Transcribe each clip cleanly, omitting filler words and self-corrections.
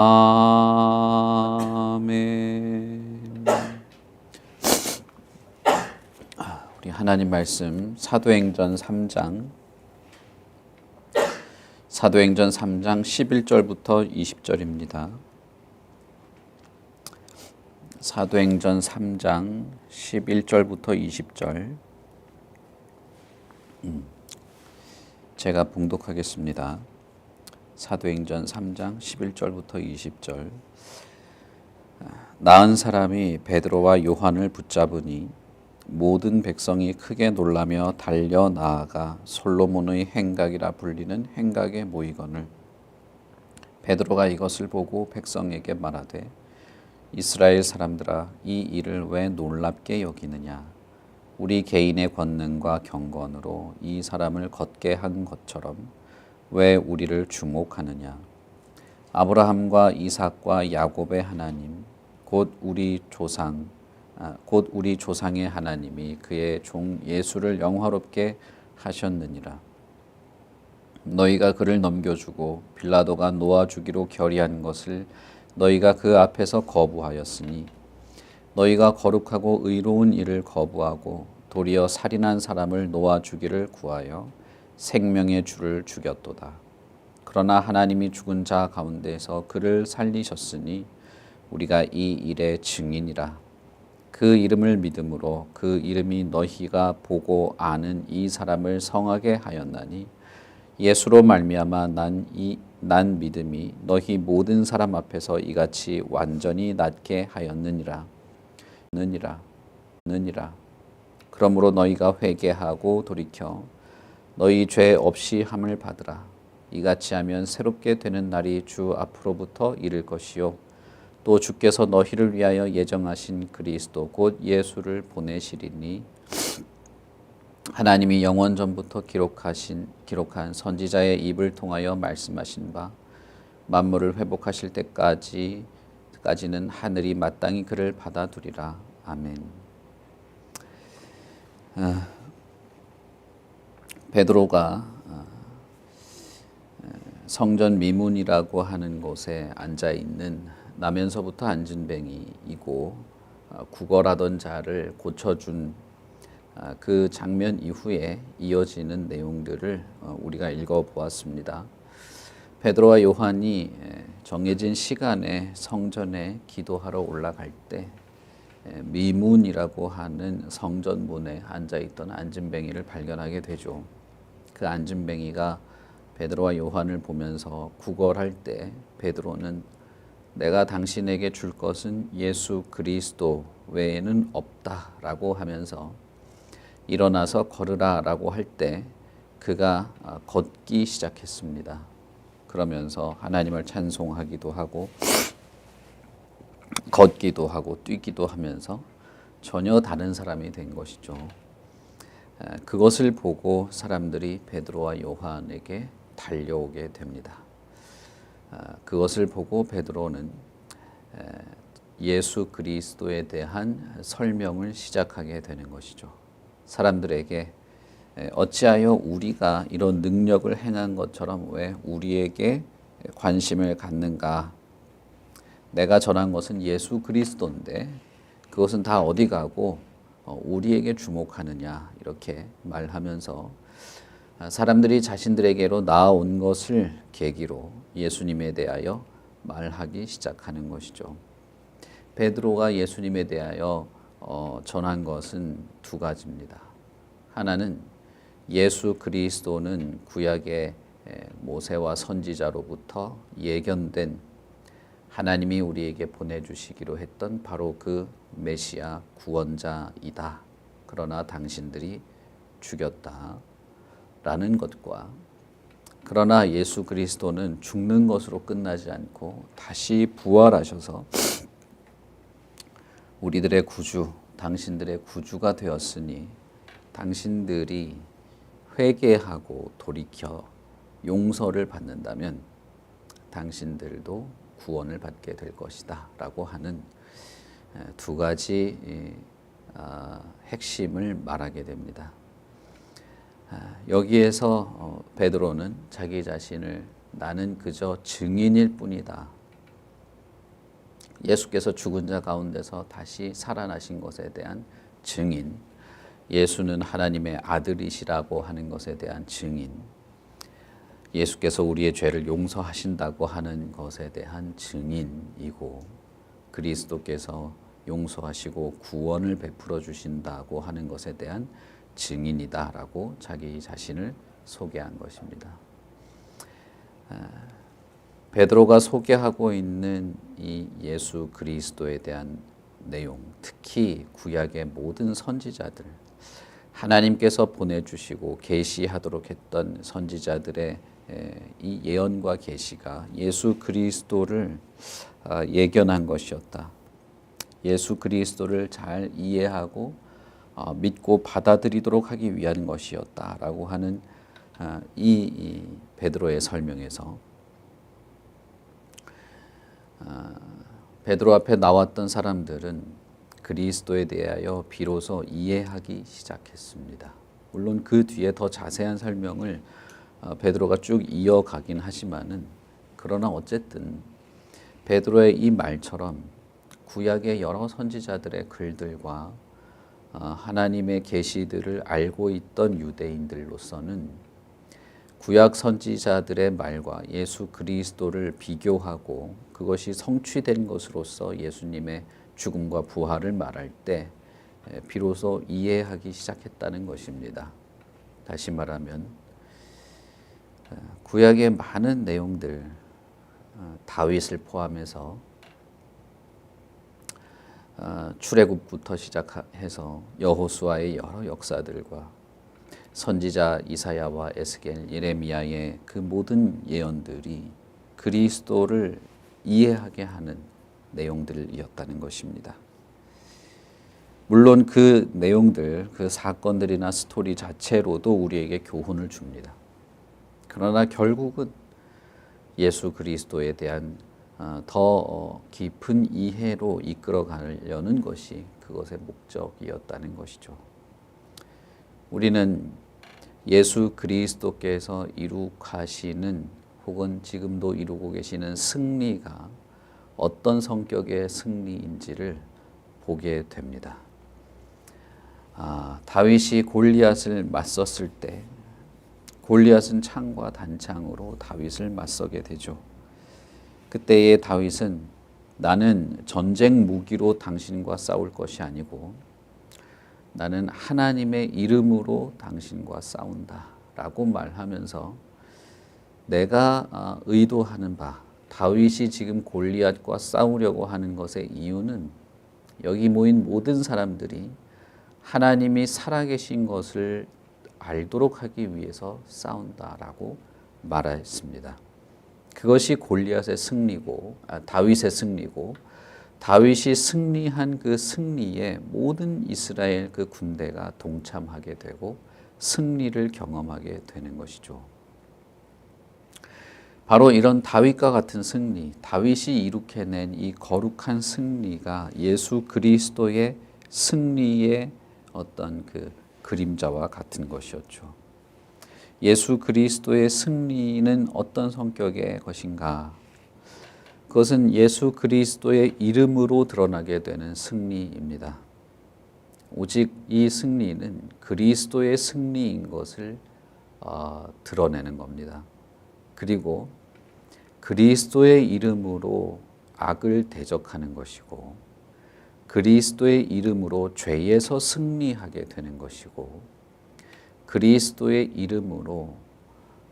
아멘. 우리 하나님 말씀 사도행전 3장 11절부터 20절입니다. 사도행전 3장 11절부터 20절 제가 봉독하겠습니다. 사도행전 3장 11절부터 20절. 나은 사람이 베드로와 요한을 붙잡으니 모든 백성이 크게 놀라며 달려 나아가 솔로몬의 행각이라 불리는 행각에 모이거늘 베드로가 이것을 보고 백성에게 말하되 이스라엘 사람들아 이 일을 왜 놀랍게 여기느냐. 우리 개인의 권능과 경건으로 이 사람을 걷게 한 것처럼 왜 우리를 주목하느냐. 아브라함과 이삭과 야곱의 하나님 곧 우리 조상의 하나님이 그의 종 예수를 영화롭게 하셨느니라. 너희가 그를 넘겨주고 빌라도가 놓아주기로 결의한 것을 너희가 그 앞에서 거부하였으니 너희가 거룩하고 의로운 일을 거부하고 도리어 살인한 사람을 놓아주기를 구하여 생명의 주를 죽였도다. 그러나 하나님이 죽은 자 가운데서 그를 살리셨으니 우리가 이 일의 증인이라. 그 이름을 믿음으로 그 이름이 너희가 보고 아는 이 사람을 성하게 하였나니 예수로 말미암아 난 믿음이 너희 모든 사람 앞에서 이같이 완전히 낫게 하였느니라. 그러므로 너희가 회개하고 돌이켜 너희 죄 없이 함을 받으라. 이같이 하면 새롭게 되는 날이 주 앞으로부터 이를 것이요 또 주께서 너희를 위하여 예정하신 그리스도 곧 예수를 보내시리니 하나님이 영원 전부터 기록한 선지자의 입을 통하여 말씀하신 바 만물을 회복하실 때까지는 하늘이 마땅히 그를 받아두리라. 아멘. 베드로가 성전 미문이라고 하는 곳에 앉아 있는 나면서부터 앉은뱅이이고 구걸하던 자를 고쳐준 그 장면 이후에 이어지는 내용들을 우리가 읽어보았습니다. 베드로와 요한이 정해진 시간에 성전에 기도하러 올라갈 때 미문이라고 하는 성전문에 앉아있던 앉은뱅이를 발견하게 되죠. 그 앉은뱅이가 베드로와 요한을 보면서 구걸할 때 베드로는 내가 당신에게 줄 것은 예수 그리스도 외에는 없다라고 하면서 일어나서 걸으라라고 할 때 그가 걷기 시작했습니다. 그러면서 하나님을 찬송하기도 하고 걷기도 하고 뛰기도 하면서 전혀 다른 사람이 된 것이죠. 그것을 보고 사람들이 베드로와 요한에게 달려오게 됩니다. 그것을 보고 베드로는 예수 그리스도에 대한 설명을 시작하게 되는 것이죠. 사람들에게 어찌하여 우리가 이런 능력을 행한 것처럼 왜 우리에게 관심을 갖는가? 내가 전한 것은 예수 그리스도인데 그것은 다 어디 가고 우리에게 주목하느냐 이렇게 말하면서 사람들이 자신들에게로 나아온 것을 계기로 예수님에 대하여 말하기 시작하는 것이죠. 베드로가 예수님에 대하여 전한 것은 두 가지입니다. 하나는 예수 그리스도는 구약의 모세와 선지자로부터 예견된 하나님이 우리에게 보내주시기로 했던 바로 그 메시아 구원자이다. 그러나 당신들이 죽였다라는 것과 그러나 예수 그리스도는 죽는 것으로 끝나지 않고 다시 부활하셔서 우리들의 구주, 당신들의 구주가 되었으니 당신들이 회개하고 돌이켜 용서를 받는다면 당신들도 구원을 받게 될 것이다 라고 하는 두 가지 핵심을 말하게 됩니다. 여기에서 베드로는 자기 자신을 나는 그저 증인일 뿐이다. 예수께서 죽은 자 가운데서 다시 살아나신 것에 대한 증인, 예수는 하나님의 아들이시라고 하는 것에 대한 증인, 예수께서 우리의 죄를 용서하신다고 하는 것에 대한 증인이고, 그리스도께서 용서하시고 구원을 베풀어 주신다고 하는 것에 대한 증인이다라고 자기 자신을 소개한 것입니다. 베드로가 소개하고 있는 이 예수 그리스도에 대한 내용, 특히 구약의 모든 선지자들, 하나님께서 보내주시고 계시하도록 했던 선지자들의 이 예언과 계시가 예수 그리스도를 예견한 것이었다. 예수 그리스도를 잘 이해하고 믿고 받아들이도록 하기 위한 것이었다라고 하는 이 베드로의 설명에서 베드로 앞에 나왔던 사람들은 그리스도에 대하여 비로소 이해하기 시작했습니다. 물론 그 뒤에 더 자세한 설명을 베드로가 쭉 이어가긴 하지만은, 그러나 어쨌든 베드로의 이 말처럼 구약의 여러 선지자들의 글들과 하나님의 계시들을 알고 있던 유대인들로서는 구약 선지자들의 말과 예수 그리스도를 비교하고 그것이 성취된 것으로서 예수님의 죽음과 부활을 말할 때 비로소 이해하기 시작했다는 것입니다. 다시 말하면 구약의 많은 내용들, 다윗을 포함해서 출애굽부터 시작해서 여호수아의 여러 역사들과 선지자 이사야와 에스겔, 예레미야의 그 모든 예언들이 그리스도를 이해하게 하는 내용들이었다는 것입니다. 물론 그 내용들, 그 사건들이나 스토리 자체로도 우리에게 교훈을 줍니다. 그러나 결국은 예수 그리스도에 대한 더 깊은 이해로 이끌어 가려는 것이 그것의 목적이었다는 것이죠. 우리는 예수 그리스도께서 이룩하시는 혹은 지금도 이루고 계시는 승리가 어떤 성격의 승리인지를 보게 됩니다. 다윗이 골리앗을 맞섰을 때 골리앗은 창과 단창으로 다윗을 맞서게 되죠. 그때의 다윗은 나는 전쟁 무기로 당신과 싸울 것이 아니고 나는 하나님의 이름으로 당신과 싸운다 라고 말하면서 내가 의도하는 바, 다윗이 지금 골리앗과 싸우려고 하는 것의 이유는 여기 모인 모든 사람들이 하나님이 살아계신 것을 알도록 하기 위해서 싸운다라고 말했습니다. 그것이 골리앗의 승리고 다윗의 승리고, 다윗이 승리한 그 승리에 모든 이스라엘 그 군대가 동참하게 되고 승리를 경험하게 되는 것이죠. 바로 이런 다윗과 같은 승리, 다윗이 이룩해낸 이 거룩한 승리가 예수 그리스도의 승리의 어떤 그 그림자와 같은 것이었죠. 예수 그리스도의 승리는 어떤 성격의 것인가? 그것은 예수 그리스도의 이름으로 드러나게 되는 승리입니다. 오직 이 승리는 그리스도의 승리인 것을 드러내는 겁니다. 그리고 그리스도의 이름으로 악을 대적하는 것이고, 그리스도의 이름으로 죄에서 승리하게 되는 것이고, 그리스도의 이름으로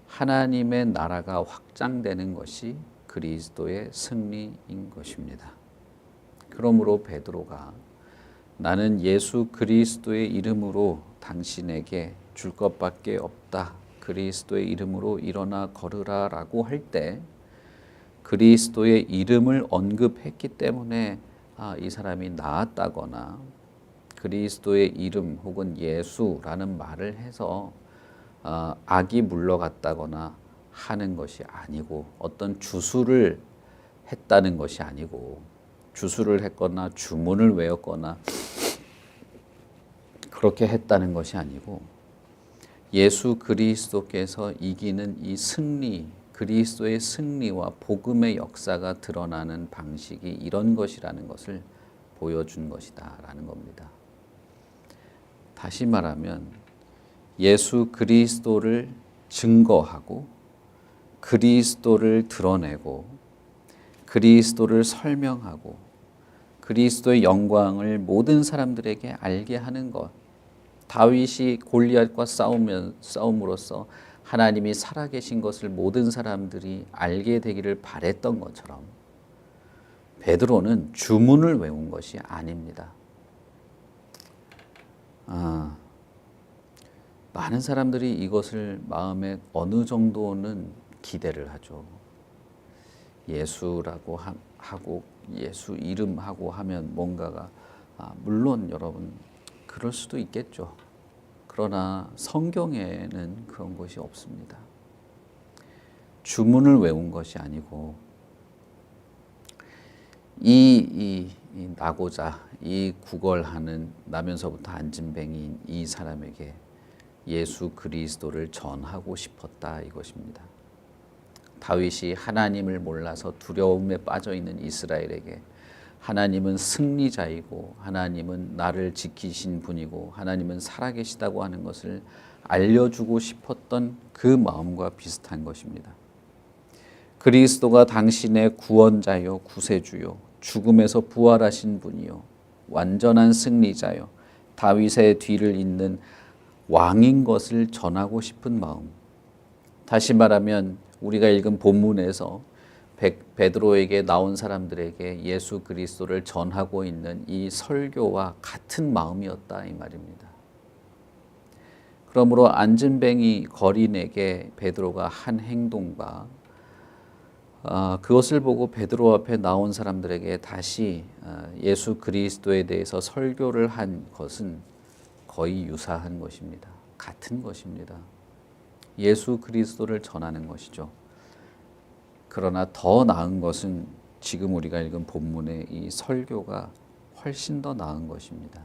하나님의 나라가 확장되는 것이 그리스도의 승리인 것입니다. 그러므로 베드로가 나는 예수 그리스도의 이름으로 당신에게 줄 것밖에 없다, 그리스도의 이름으로 일어나 걸으라 라고 할 때 그리스도의 이름을 언급했기 때문에 이 사람이 나았다거나 그리스도의 이름 혹은 예수라는 말을 해서 악이 물러갔다거나 하는 것이 아니고, 어떤 주술을 했다는 것이 아니고, 주술을 했거나 주문을 외웠거나 그렇게 했다는 것이 아니고, 예수 그리스도께서 이기는 이 승리, 그리스도의 승리와 복음의 역사가 드러나는 방식이 이런 것이라는 것을 보여준 것이다라는 겁니다. 다시 말하면 예수 그리스도를 증거하고 그리스도를 드러내고 그리스도를 설명하고 그리스도의 영광을 모든 사람들에게 알게 하는 것. 다윗이 골리앗과 싸움으로써 하나님이 살아계신 것을 모든 사람들이 알게 되기를 바랬던 것처럼 베드로는 주문을 외운 것이 아닙니다. 많은 사람들이 이것을 마음에 어느 정도는 기대를 하죠. 예수라고 하고 예수 이름하고 하면 뭔가가 물론 여러분 그럴 수도 있겠죠. 그러나 성경에는 그런 것이 없습니다. 주문을 외운 것이 아니고 이 나고자 이 구걸하는 나면서부터 안진뱅이인 이 사람에게 예수 그리스도를 전하고 싶었다 이것입니다. 다윗이 하나님을 몰라서 두려움에 빠져 있는 이스라엘에게 하나님은 승리자이고 하나님은 나를 지키신 분이고 하나님은 살아계시다고 하는 것을 알려주고 싶었던 그 마음과 비슷한 것입니다. 그리스도가 당신의 구원자요 구세주요 죽음에서 부활하신 분이요 완전한 승리자요 다윗의 뒤를 잇는 왕인 것을 전하고 싶은 마음. 다시 말하면 우리가 읽은 본문에서 베드로에게 나온 사람들에게 예수 그리스도를 전하고 있는 이 설교와 같은 마음이었다 이 말입니다. 그러므로 안진뱅이 거린에게 베드로가 한 행동과 그것을 보고 베드로 앞에 나온 사람들에게 다시 예수 그리스도에 대해서 설교를 한 것은 거의 유사한 것입니다. 같은 것입니다. 예수 그리스도를 전하는 것이죠. 그러나 더 나은 것은 지금 우리가 읽은 본문의 이 설교가 훨씬 더 나은 것입니다.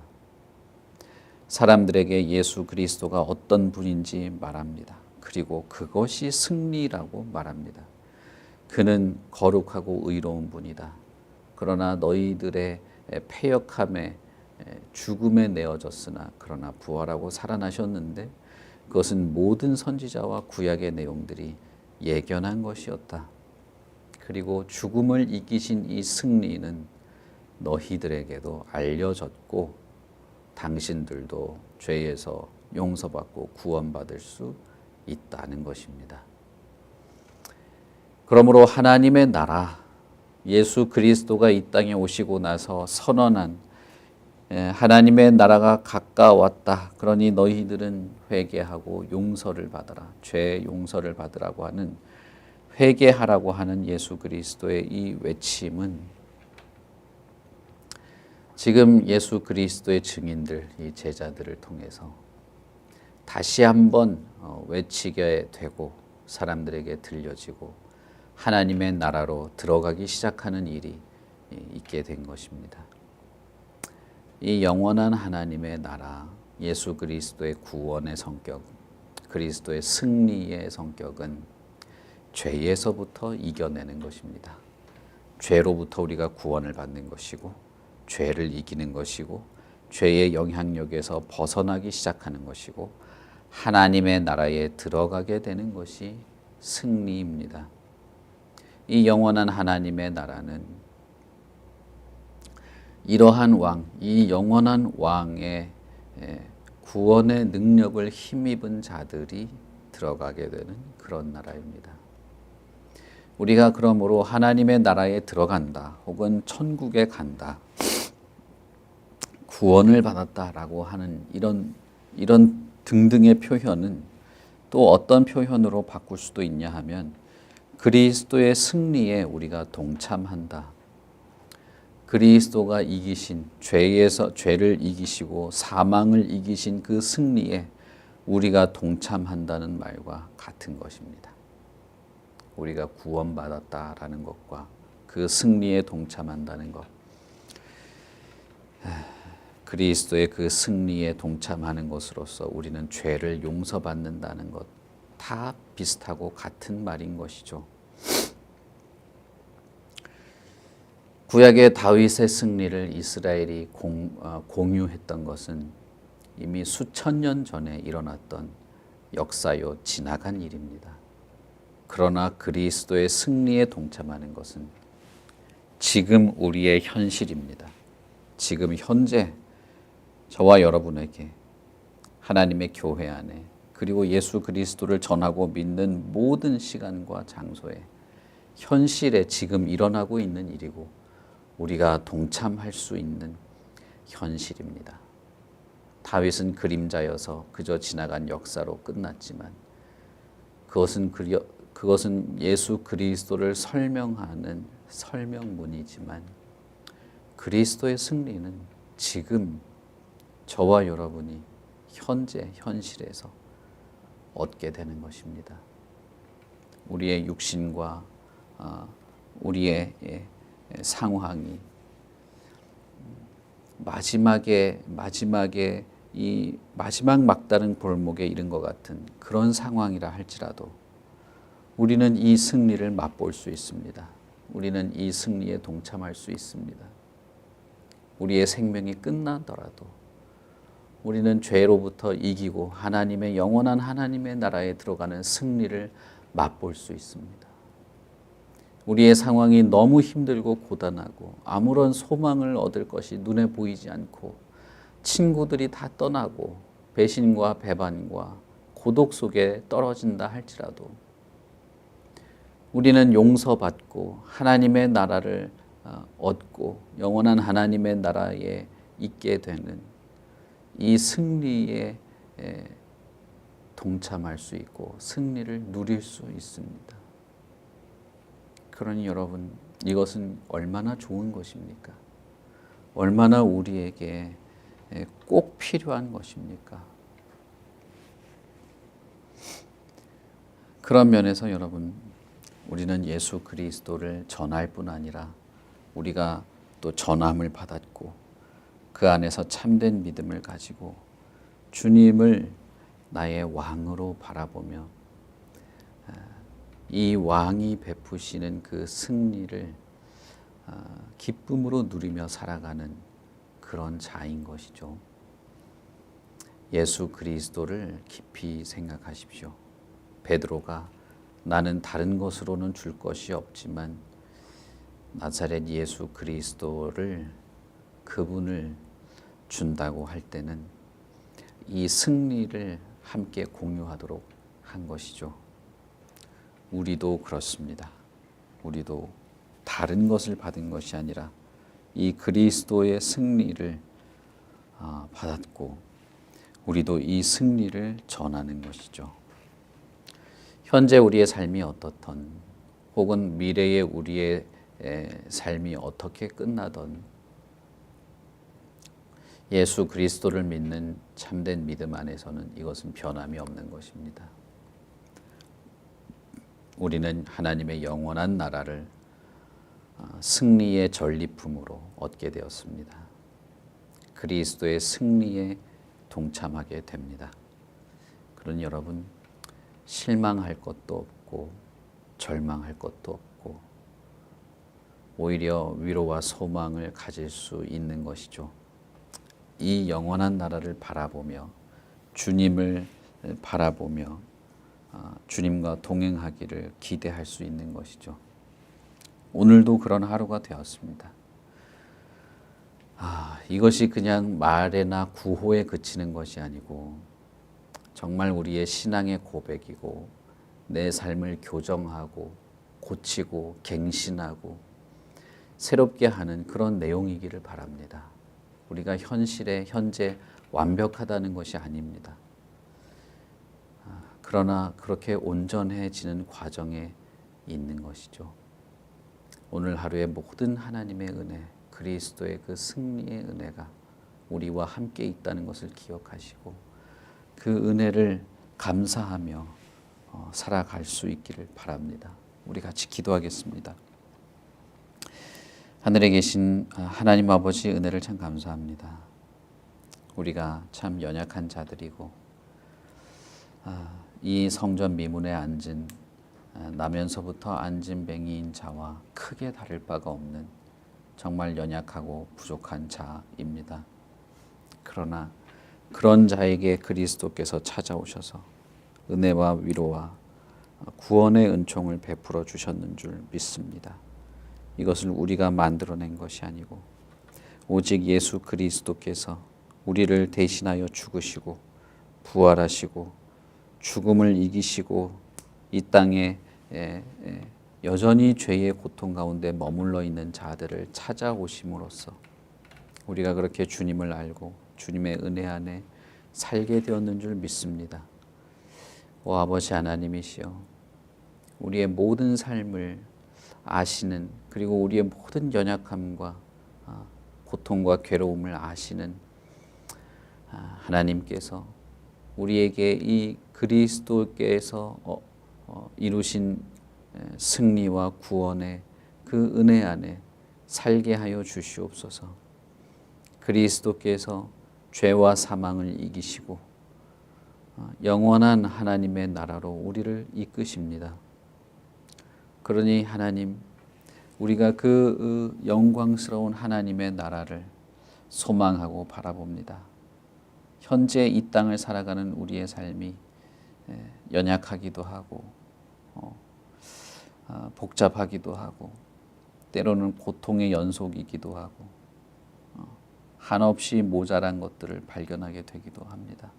사람들에게 예수 그리스도가 어떤 분인지 말합니다. 그리고 그것이 승리라고 말합니다. 그는 거룩하고 의로운 분이다. 그러나 너희들의 패역함에 죽음에 내어졌으나 그러나 부활하고 살아나셨는데 그것은 모든 선지자와 구약의 내용들이 예견한 것이었다. 그리고 죽음을 이기신 이 승리는 너희들에게도 알려졌고 당신들도 죄에서 용서받고 구원받을 수 있다는 것입니다. 그러므로 하나님의 나라, 예수 그리스도가 이 땅에 오시고 나서 선언한 하나님의 나라가 가까웠다. 그러니 너희들은 회개하고 용서를 받아라. 죄 용서를 받으라고 하는 회개하라고 하는 예수 그리스도의 이 외침은 지금 예수 그리스도의 증인들, 이 제자들을 통해서 다시 한번 외치게 되고 사람들에게 들려지고 하나님의 나라로 들어가기 시작하는 일이 있게 된 것입니다. 이 영원한 하나님의 나라, 예수 그리스도의 구원의 성격, 그리스도의 승리의 성격은 죄에서부터 이겨내는 것입니다. 죄로부터 우리가 구원을 받는 것이고 죄를 이기는 것이고 죄의 영향력에서 벗어나기 시작하는 것이고 하나님의 나라에 들어가게 되는 것이 승리입니다. 이 영원한 하나님의 나라는 이러한 왕, 이 영원한 왕의 구원의 능력을 힘입은 자들이 들어가게 되는 그런 나라입니다. 우리가 그러므로 하나님의 나라에 들어간다 혹은 천국에 간다 구원을 받았다라고 하는 이런 등등의 표현은 또 어떤 표현으로 바꿀 수도 있냐 하면 그리스도의 승리에 우리가 동참한다. 그리스도가 이기신 죄를 이기시고 사망을 이기신 그 승리에 우리가 동참한다는 말과 같은 것입니다. 우리가 구원받았다라는 것과 그 승리에 동참한다는 것, 그리스도의 그 승리에 동참하는 것으로서 우리는 죄를 용서받는다는 것, 다 비슷하고 같은 말인 것이죠. 구약의 다윗의 승리를 이스라엘이 공유했던 것은 이미 수천 년 전에 일어났던 역사요 지나간 일입니다. 그러나 그리스도의 승리에 동참하는 것은 지금 우리의 현실입니다. 지금 현재 저와 여러분에게 하나님의 교회 안에 그리고 예수 그리스도를 전하고 믿는 모든 시간과 장소에 현실에 지금 일어나고 있는 일이고 우리가 동참할 수 있는 현실입니다. 다윗은 그림자여서 그저 지나간 역사로 끝났지만 그것은 예수 그리스도를 설명하는 설명문이지만 그리스도의 승리는 지금 저와 여러분이 현재 현실에서 얻게 되는 것입니다. 우리의 육신과 우리의 상황이 마지막에 이 마지막 막다른 골목에 이른 것 같은 그런 상황이라 할지라도 우리는 이 승리를 맛볼 수 있습니다. 우리는 이 승리에 동참할 수 있습니다. 우리의 생명이 끝나더라도 우리는 죄로부터 이기고 하나님의 영원한 하나님의 나라에 들어가는 승리를 맛볼 수 있습니다. 우리의 상황이 너무 힘들고 고단하고 아무런 소망을 얻을 것이 눈에 보이지 않고 친구들이 다 떠나고 배신과 배반과 고독 속에 떨어진다 할지라도 우리는 용서받고 하나님의 나라를 얻고 영원한 하나님의 나라에 있게 되는 이 승리에 동참할 수 있고 승리를 누릴 수 있습니다. 그러니 여러분, 이것은 얼마나 좋은 것입니까? 얼마나 우리에게 꼭 필요한 것입니까? 그런 면에서 여러분, 우리는 예수 그리스도를 전할 뿐 아니라 우리가 또 전함을 받았고 그 안에서 참된 믿음을 가지고 주님을 나의 왕으로 바라보며 이 왕이 베푸시는 그 승리를 기쁨으로 누리며 살아가는 그런 자인 것이죠. 예수 그리스도를 깊이 생각하십시오. 베드로가 나는 다른 것으로는 줄 것이 없지만 나사렛 예수 그리스도를 그분을 준다고 할 때는 이 승리를 함께 공유하도록 한 것이죠. 우리도 그렇습니다. 우리도 다른 것을 받은 것이 아니라 이 그리스도의 승리를 받았고 우리도 이 승리를 전하는 것이죠. 현재 우리의 삶이 어떻든 혹은 미래의 우리의 삶이 어떻게 끝나든 예수 그리스도를 믿는 참된 믿음 안에서는 이것은 변함이 없는 것입니다. 우리는 하나님의 영원한 나라를 승리의 전리품으로 얻게 되었습니다. 그리스도의 승리에 동참하게 됩니다. 그러니 여러분, 실망할 것도 없고 절망할 것도 없고 오히려 위로와 소망을 가질 수 있는 것이죠. 이 영원한 나라를 바라보며 주님을 바라보며 주님과 동행하기를 기대할 수 있는 것이죠. 오늘도 그런 하루가 되었습니다. 이것이 그냥 말에나 구호에 그치는 것이 아니고 정말 우리의 신앙의 고백이고 내 삶을 교정하고 고치고 갱신하고 새롭게 하는 그런 내용이기를 바랍니다. 우리가 현재 완벽하다는 것이 아닙니다. 그러나 그렇게 온전해지는 과정에 있는 것이죠. 오늘 하루의 모든 하나님의 은혜, 그리스도의 그 승리의 은혜가 우리와 함께 있다는 것을 기억하시고 그 은혜를 감사하며 살아갈 수 있기를 바랍니다. 우리 같이 기도하겠습니다. 하늘에 계신 하나님 아버지 은혜를 참 감사합니다. 우리가 참 연약한 자들이고 이 성전 미문에 앉은 나면서부터 앉은 뱅이인 자와 크게 다를 바가 없는 정말 연약하고 부족한 자입니다. 그러나 그런 자에게 그리스도께서 찾아오셔서 은혜와 위로와 구원의 은총을 베풀어 주셨는 줄 믿습니다. 이것을 우리가 만들어낸 것이 아니고 오직 예수 그리스도께서 우리를 대신하여 죽으시고 부활하시고 죽음을 이기시고 이 땅에 여전히 죄의 고통 가운데 머물러 있는 자들을 찾아오심으로써 우리가 그렇게 주님을 알고 주님의 은혜 안에 살게 되었는 줄 믿습니다. 오 아버지 하나님이시여, 우리의 모든 삶을 아시는, 그리고 우리의 모든 연약함과 고통과 괴로움을 아시는 하나님께서 우리에게 이 그리스도께서 이루신 승리와 구원의 그 은혜 안에 살게 하여 주시옵소서. 그리스도께서 죄와 사망을 이기시고 영원한 하나님의 나라로 우리를 이끄십니다. 그러니 하나님, 우리가 그 영광스러운 하나님의 나라를 소망하고 바라봅니다. 현재 이 땅을 살아가는 우리의 삶이 연약하기도 하고 복잡하기도 하고 때로는 고통의 연속이기도 하고 한없이 모자란 것들을 발견하게 되기도 합니다.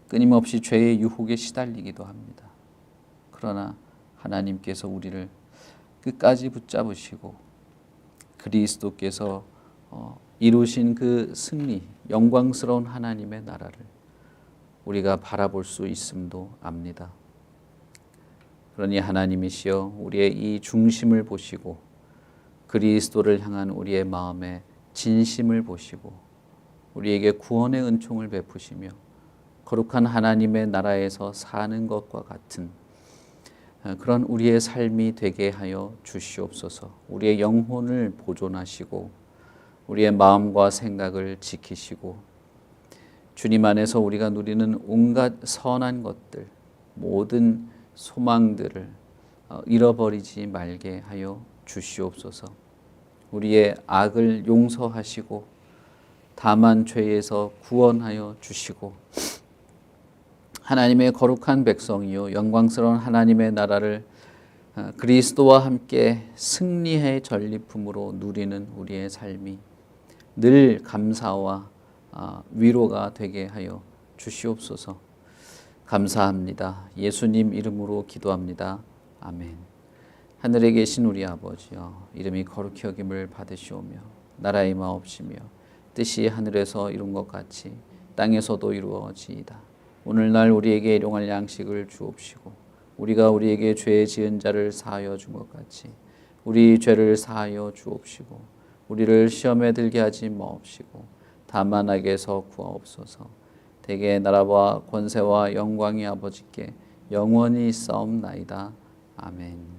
끊임없이 죄의 유혹에 시달리기도 합니다. 그러나 하나님께서 우리를 끝까지 붙잡으시고 그리스도께서 이루신 그 승리, 영광스러운 하나님의 나라를 우리가 바라볼 수 있음도 압니다. 그러니 하나님이시여, 우리의 이 중심을 보시고 그리스도를 향한 우리의 마음의 진심을 보시고 우리에게 구원의 은총을 베푸시며 거룩한 하나님의 나라에서 사는 것과 같은 그런 우리의 삶이 되게 하여 주시옵소서. 우리의 영혼을 보존하시고 우리의 마음과 생각을 지키시고 주님 안에서 우리가 누리는 온갖 선한 것들, 모든 소망들을 잃어버리지 말게 하여 주시옵소서. 우리의 악을 용서하시고 다만 죄에서 구원하여 주시고 하나님의 거룩한 백성이요 영광스러운 하나님의 나라를 그리스도와 함께 승리의 전리품으로 누리는 우리의 삶이 늘 감사와 위로가 되게 하여 주시옵소서. 감사합니다. 예수님 이름으로 기도합니다. 아멘. 하늘에 계신 우리 아버지여, 이름이 거룩히 여김을 받으시오며 나라의 마옵시며 뜻이 하늘에서 이룬 것 같이 땅에서도 이루어지이다. 오늘날 우리에게 일용할 양식을 주옵시고 우리가 우리에게 죄 지은 자를 사하여 준 것 같이 우리 죄를 사하여 주옵시고 우리를 시험에 들게 하지 마옵시고 다만 악에서 구하옵소서. 대개 나라와 권세와 영광이 아버지께 영원히 있사옵나이다. 아멘.